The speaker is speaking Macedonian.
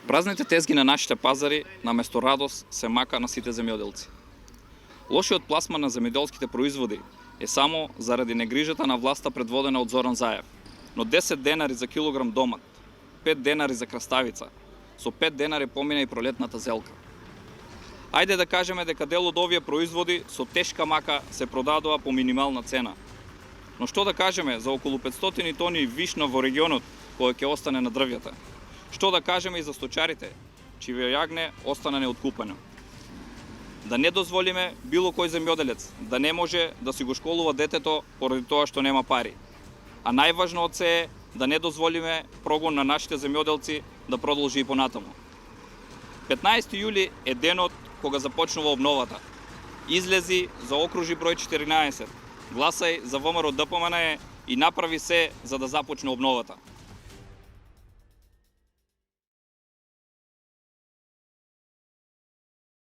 Празните тезги на нашите пазари, наместо радост, се мака на сите земјоделци. Лошиот пласман на земјоделските производи е само заради негрижата на власта предводена од Зоран Заев. Но 10 денари за килограм домат, 5 денари за краставица, со 5 денари помина и пролетната зелка. Ајде да кажеме дека дел од овие производи со тешка мака се продадува по минимална цена. Но што да кажеме за околу 500 тони вишна во регионот кој ќе остане на дрвјата? Што да кажеме и за сточарите, чие јагне остана неоткупено? Да не дозволиме било кој земјоделец да не може да си го школува детето поради тоа што нема пари. А најважно од се е да не дозволиме прогон на нашите земјоделци да продолжи и понатаму. 15 јули е денот кога започнува обновата. Излези за окружи број 14, гласај за ВМРО ДПМН и направи се за да започне обновата.